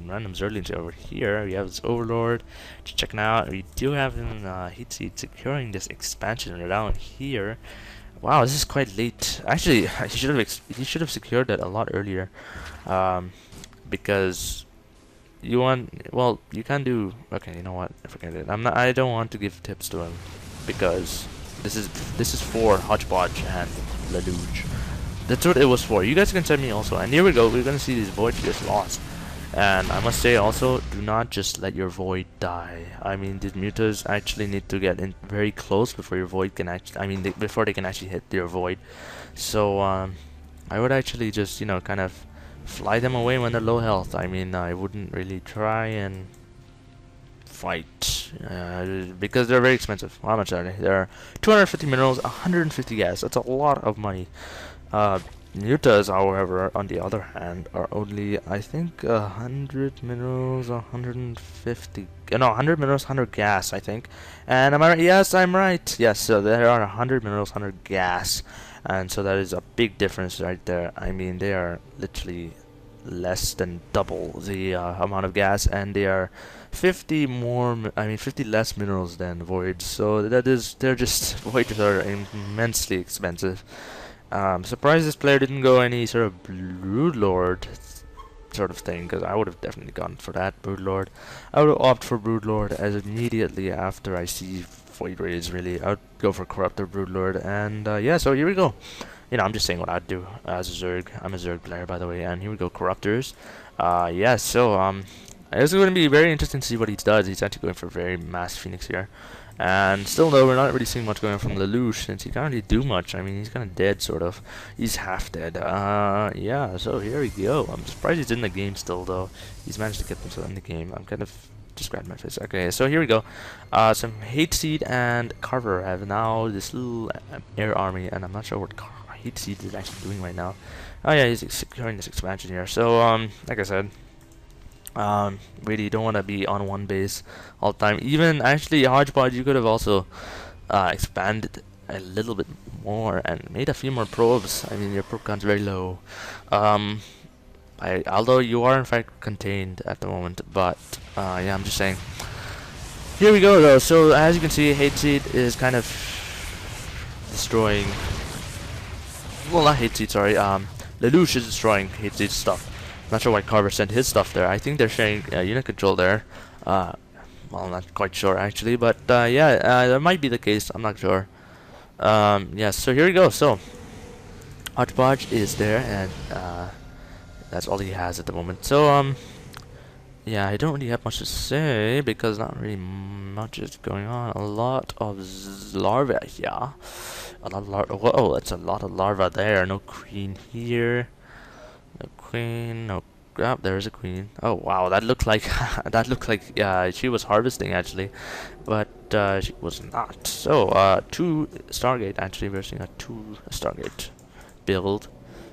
random Zerlings over here. We have this Overlord. Just checking out. We do have him Hateseed securing this expansion around here. Wow, this is quite late. Actually, he should have secured that a lot earlier, because you want, well, you can do. Okay, you know what? Forget it. I don't want to give tips to him because this is for HodgePodge and LeLouch. That's what it was for. You guys can send me also. And here we go. We're gonna see this void just lost. And I must say also, do not just let your void die. I mean, these mutas actually need to get in very close before your void can actually. I mean, before they can actually hit your void. So I would actually just, you know, kind of fly them away when they're low health. I mean, I wouldn't really try and fight because they're very expensive. How much are they? They're 250 minerals, 150 gas. That's a lot of money. Mutas, however, on the other hand, are only, I think, 100 minerals, 150, no, 100 minerals, 100 gas, I think. And am I right? Yes, I'm right. Yes, so there are 100 minerals, 100 gas. And so that is a big difference right there. I mean, they are literally less than double the amount of gas, and they are 50 more, I mean 50 less minerals than voids. So that is, they're just, voids are immensely expensive. Surprised this player didn't go any sort of Broodlord sort of thing, because I would have definitely gone for that Broodlord. I would have opted for Broodlord as immediately after I see Void Rays, really. I would go for Corruptor Broodlord, and yeah, so here we go. You know, I'm just saying what I'd do as a Zerg. I'm a Zerg player, by the way, and here we go, Corruptors. Yeah, so, it's going to be very interesting to see what he does. He's actually going for very mass Phoenix here. And still though, we're not really seeing much going from LeLouch, since he can't really do much. I mean, he's kind of dead, sort of. He's half dead. Yeah, so here we go. I'm surprised he's in the game still, though. He's managed to get himself in the game. I'm kind of just grabbed my face. Okay, so here we go. Some Hateseed and Karver have now this little air army, and I'm not sure what Hateseed is actually doing right now. Oh yeah, he's securing this expansion here. So, like I said, really you don't want to be on one base all the time. Even actually HodgePodge, you could have also expanded a little bit more and made a few more probes. I mean, your probe count's very low. Although you are in fact contained at the moment, but yeah, I'm just saying. Here we go though. So as you can see, Hateseed is kind of destroying. Well, not Hateseed, sorry. LeLouch is destroying Hateseed's stuff. Not sure why Karver sent his stuff there. I think they're sharing unit control there. Well, I'm not quite sure actually, but yeah, that might be the case. I'm not sure. Yeah, so here we go. So HodgePodge is there, and that's all he has at the moment. So yeah, I don't really have much to say because not really much is going on. A lot of larvae here. A lot of larvae. Whoa, that's a lot of larvae there. No queen here. No queen, no. Oh, there's a queen. Oh wow, that looked like that looked like she was harvesting actually, but she was not. So 2 Stargate actually. We're seeing a 2 Stargate build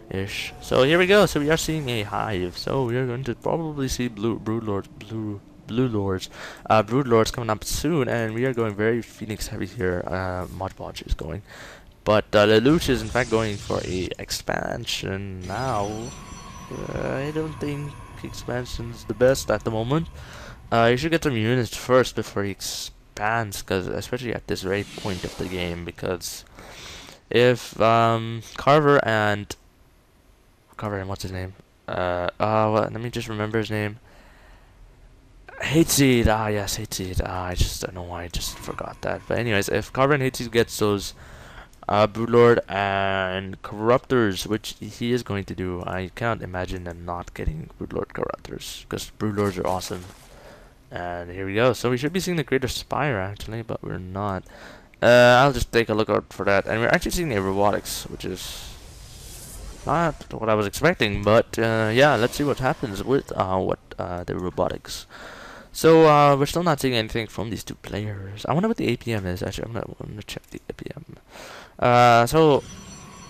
ish. So here we go. So we are seeing a hive. So we are going to probably see Broodlords coming up soon, and we are going very Phoenix heavy here. HodgePodge is going. But LeLouch is in fact going for a expansion now. I don't think expansion's the best at the moment. You should get some units first before he expands, because especially at this very point of the game. Because if Karver and what's his name? Well, let me just remember his name. Hateseed. Ah, yes, Hateseed. I just don't know why I just forgot that. But anyways, if Karver and Hateseed gets those Broodlord and Corruptors, which he is going to do, I cannot imagine them not getting Broodlord Corruptors, because Broodlords are awesome. And here we go. So we should be seeing the Greater Spire actually, but we're not. I'll just take a look out for that. And we're actually seeing a robotics, which is not what I was expecting, but yeah, let's see what happens with the robotics. So we're still not seeing anything from these 2 players. I wonder what the APM is. Actually, I'm gonna check the APM. So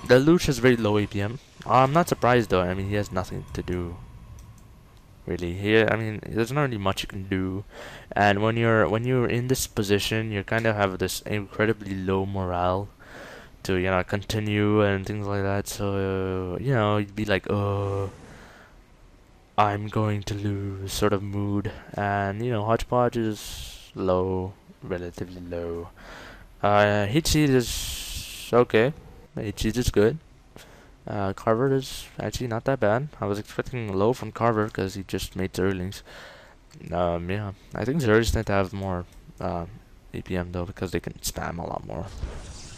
the LeLouch has very low APM. I'm not surprised though. I mean, he has nothing to do really here. I mean, there's not really much you can do, and when you're in this position, you kind of have this incredibly low morale to, you know, continue and things like that. So you know, you'd be like, oh, I'm going to lose sort of mood. And, you know, HodgePodge is low, relatively low. Hateseed is okay. Hateseed is good. Karver is actually not that bad. I was expecting low from Karver because he just made Zerlings. Yeah, I think Zerlings tend to have more APM though because they can spam a lot more.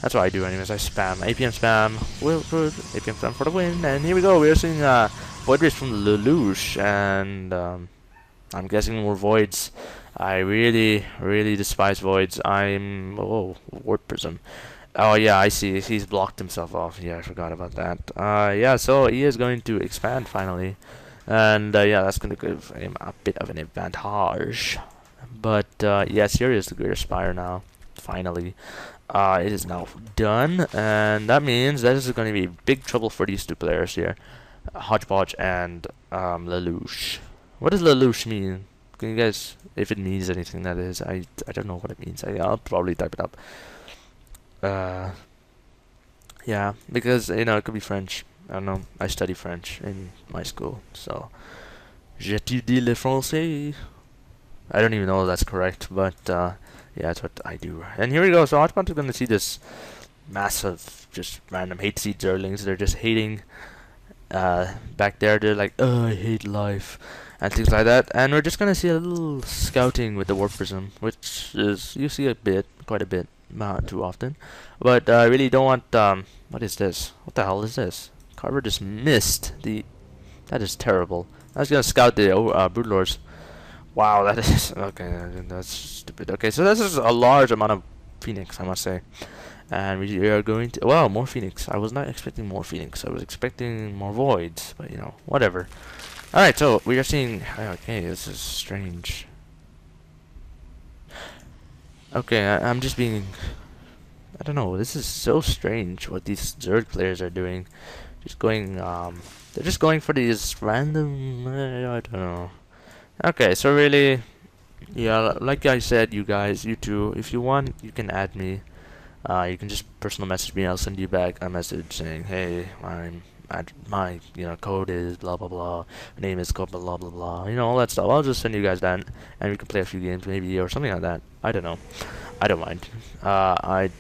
That's what I do anyways. I spam APM spam, APM spam for the win. And here we go. We're seeing Void Race from LeLouch, and I'm guessing more voids. I really, really despise voids. Warp Prism. Oh yeah, I see. He's blocked himself off. Yeah, I forgot about that. Yeah, so he is going to expand finally, and yeah, that's going to give him a bit of an advantage. But yes, here is the Greater Spire now. Finally, it is now done, and that means that this is going to be big trouble for these two players here, HodgePodge and LeLouch. What does LeLouch mean? Can you guys, if it means anything, that is, I don't know what it means. I'll probably type it up. Yeah, because you know it could be French. I don't know. I study French in my school, so j'étudie le français. I don't even know if that's correct, but yeah, that's what I do. And here we go. So HodgePodge is gonna see this massive, just random Hateseed Zerlings. They're just hating. Back there, they're like, "Oh, I hate life," and things like that. And we're just gonna see a little scouting with the Warp Prism, which is you see a bit, quite a bit. Not too often, but I really don't want. What is this? What the hell is this? Karver just missed the. That is terrible. I was gonna scout the Broodlords. Wow, that is okay. That's stupid. Okay, so this is a large amount of Phoenix, I must say, and we are going to. Well, more Phoenix. I was not expecting more Phoenix. I was expecting more voids, but you know, whatever. All right, so we are seeing. Okay, this is strange. Okay, I'm just being. I don't know. This is so strange what these Zerg players are doing. Just going. They're just going for these random. I don't know. Okay, so really, yeah. Like I said, you guys, you two, if you want, you can add me. You can just personal message me. I'll send you back a message saying, "Hey, my code is blah blah blah. My name is code blah blah blah. You know all that stuff. I'll just send you guys that, and we can play a few games maybe or something like that. I don't know. I don't mind. I'm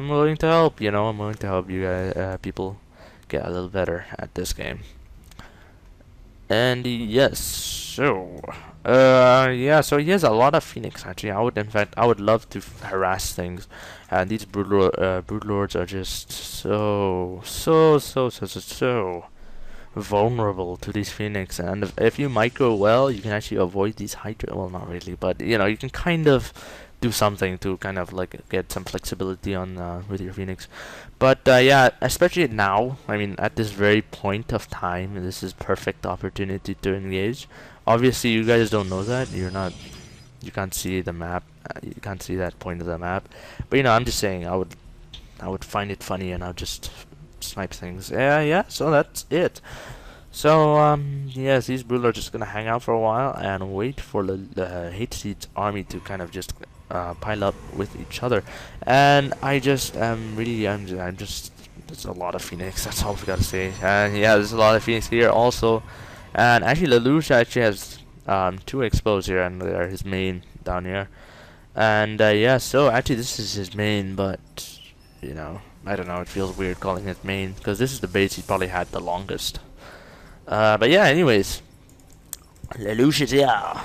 willing to help. You know, I'm willing to help you guys, people, get a little better at this game. And yes, so yeah, so he has a lot of Phoenix actually. I would love to harass things, and these Broodlords are just so vulnerable to these Phoenix. And if you micro well, you can actually avoid these Hydra. Well, not really, but you know you can kind of do something to kind of like get some flexibility on with your Phoenix. But yeah, especially now, I mean at this very point of time, this is perfect opportunity to engage. Obviously you guys don't know that, you can't see the map, you can't see that point of the map, but you know I'm just saying I would find it funny and I'll just snipe things. Yeah, so that's it. So yes, these Broodlords are just gonna hang out for a while and wait for the Hateseed's army to kind of just pile up with each other. And I just I'm just there's a lot of Phoenix, that's all we gotta say. And yeah, there's a lot of Phoenix here also. And actually LeLouch actually has 2 exposed here, and they're his main down here. And yeah, so actually this is his main, but you know, I don't know, it feels weird calling it main because this is the base he probably had the longest. But yeah, anyways, LeLouch is here.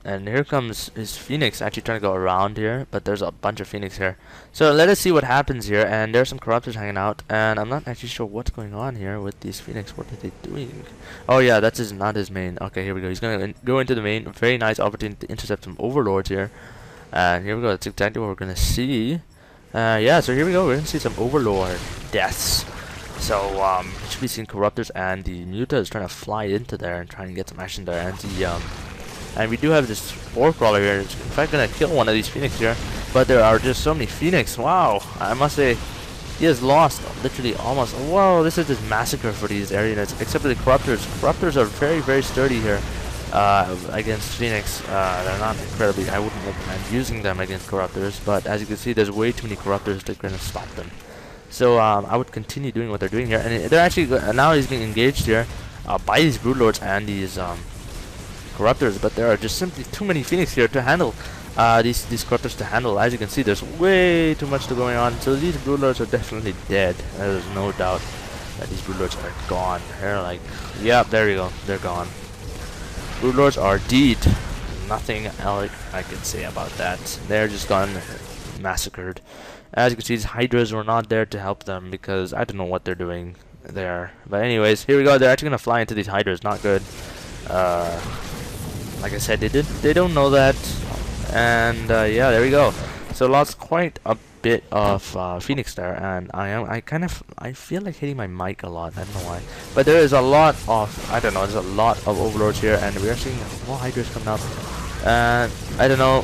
And here comes his Phoenix actually trying to go around here, but there's a bunch of Phoenix here. So let us see what happens here. And there's some Corruptors hanging out, and I'm not actually sure what's going on here with these Phoenix. What are they doing? Oh yeah, that's not his main. Okay, here we go. He's gonna go into the main. Very nice opportunity to intercept some Overlords here. And here we go. That's exactly what we're gonna see. Yeah, so here we go. We're gonna see some Overlord deaths. So you should be seeing Corruptors, and the Muta is trying to fly into there and trying to get some action there. And we do have this 4-crawler here. It's in fact gonna kill one of these Phoenix here, but there are just so many Phoenix. Wow, I must say, he has lost literally almost. Whoa, this is just massacre for these arenas. Except for the Corruptors. Corruptors are very sturdy here against Phoenix. They're not incredibly. I wouldn't recommend using them against Corruptors, but as you can see, there's way too many Corruptors that are gonna stop them. So I would continue doing what they're doing here, and they're actually now he's being engaged here by these broodlords and these corruptors, but there are just simply too many phoenix here to handle these corruptors to handle. As you can see, there's way too much to going on. So these broodlords are definitely dead. There's no doubt that these broodlords are gone. They're like, yeah, there you go, they're gone. Broodlords are dead. Nothing else I can say about that. They're just gone, massacred. As you can see, these hydras were not there to help them because I don't know what they're doing there. But anyways, here we go. They're actually gonna fly into these hydras. Not good. Like I said, they don't know that, and yeah, there we go. So lost quite a bit of Phoenix there, and I feel like hitting my mic a lot. I don't know why, but there is a lot of there's a lot of overlords here, and we are seeing more hydras coming up, and I don't know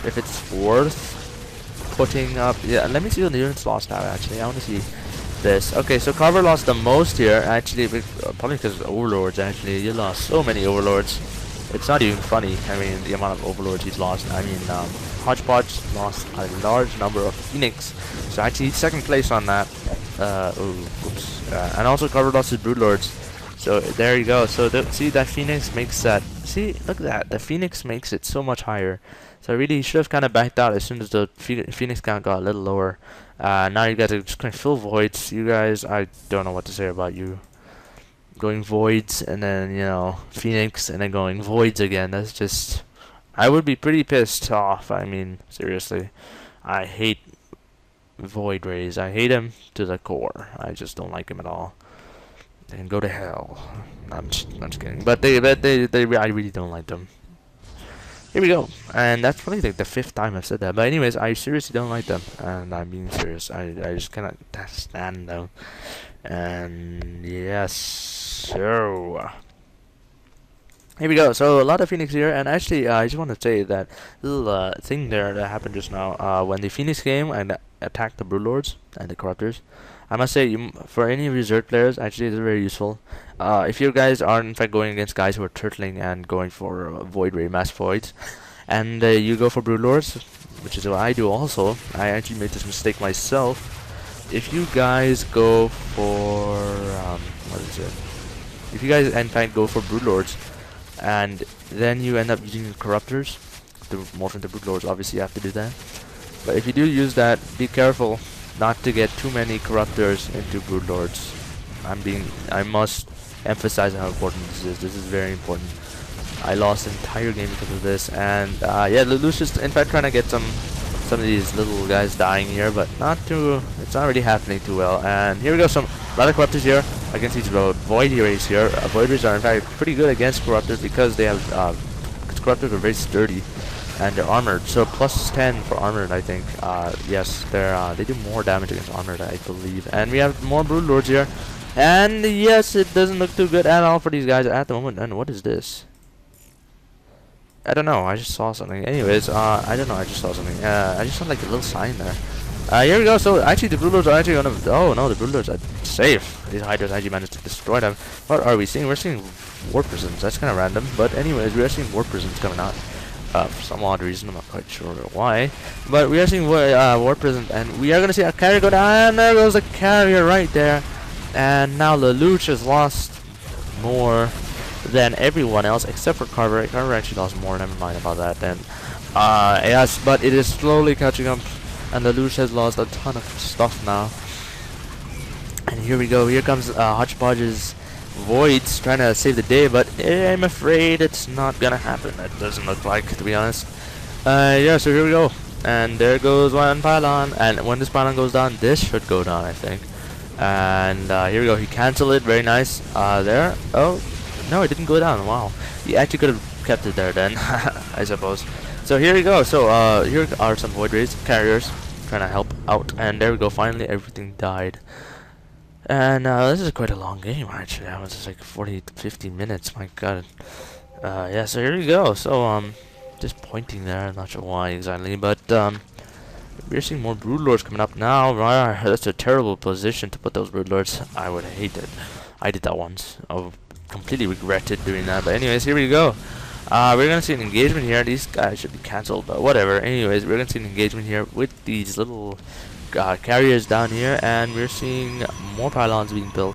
if it's worth putting up. Yeah, let me see what the units lost now. Actually, I want to see this. Okay, so Karver lost the most here. Actually, probably because of overlords. Actually, you lost so many overlords. It's not even funny. I mean, the amount of overlords he's lost. I mean, HodgePodge lost a large number of Phoenix. So actually, he's second place on that. And also Karver lost his broodlords. So there you go. So see, that Phoenix makes that. See, look at that. The Phoenix makes it so much higher. So really, he should have kind of backed out as soon as the Phoenix count got a little lower. Now you guys are just going to fill voids. You guys, I don't know what to say about you. Going voids and then, you know, Phoenix and then going voids again. That's just, I would be pretty pissed off. I mean, seriously, I hate void rays. I hate him to the core. I just don't like him at all. And go to hell. I'm just kidding. But I really don't like them. Here we go. And that's probably like the 5th time I've said that. But anyways, I seriously don't like them. And I'm being serious. I just cannot stand them. And yes, so here we go. So a lot of Phoenix here, and actually I just want to say that little thing there that happened just now when the Phoenix came and attacked the broodlords and the corruptors. I must say, for any of you Zerg players, actually it's very useful. If you guys are in fact going against guys who are turtling and going for void ray mass voids, and you go for broodlords, which is what I do also. I actually made this mistake myself. If you guys go for what is it? If you guys in fact go for broodlords, and then you end up using corruptors to morph into broodlords, obviously you have to do that. But if you do use that, be careful not to get too many corruptors into broodlords. I must emphasize how important this is. This is very important. I lost the entire game because of this, and yeah, LeLouch is in fact trying to get some of these little guys dying here, but it's not really happening too well. And here we go, a lot of corruptors here against these void rays here. Void rays are in fact pretty good against corruptors because they have corruptors are very sturdy and they're armored. So +10 for armored, I think. Yes, they do more damage against armored, I believe. And we have more broodlords here, and yes, it doesn't look too good at all for these guys at the moment. And what is this? I don't know, I just saw something. Anyways, I don't know, I just saw something. I just saw like a little sign there. Here we go. So actually the broodlords are actually gonna, oh no, the broodlords are safe. These hydras actually managed to destroy them. What are we seeing? We're seeing war prisons. That's kind of random, but anyways, we are seeing war prisons coming out. For some odd reason, I'm not quite sure why. But we are seeing war prisons, and we are gonna see a carrier go down, and there goes a carrier right there. And now LeLouch has lost more than everyone else except for Karver. Karver actually lost more, never mind about that then. Yes, but it is slowly catching up, and LeLouch has lost a ton of stuff now. And here we go, here comes HodgePodge's Voids trying to save the day, but I'm afraid it's not gonna happen. It doesn't look like, to be honest. Yeah, so here we go. And there goes one pylon, and when this pylon goes down, this should go down, I think. And here we go, he cancelled it, very nice. There, oh, no, it didn't go down, wow. He actually could have kept it there then, I suppose. So here we go, so here are some void rays, carriers, trying to help out. And there we go, finally everything died. And this is quite a long game, actually. That was just like 40 to 50 minutes, my god. Yeah, so here we go. So, just pointing there, I'm not sure why exactly, but we're seeing more broodlords coming up now. That's a terrible position to put those broodlords. I would hate it. I did that once. I completely regretted doing that. But anyways, here we go. We're gonna see an engagement here. These guys should be cancelled, but whatever. Anyways, we're gonna see an engagement here with these little carriers down here, and we're seeing more pylons being built.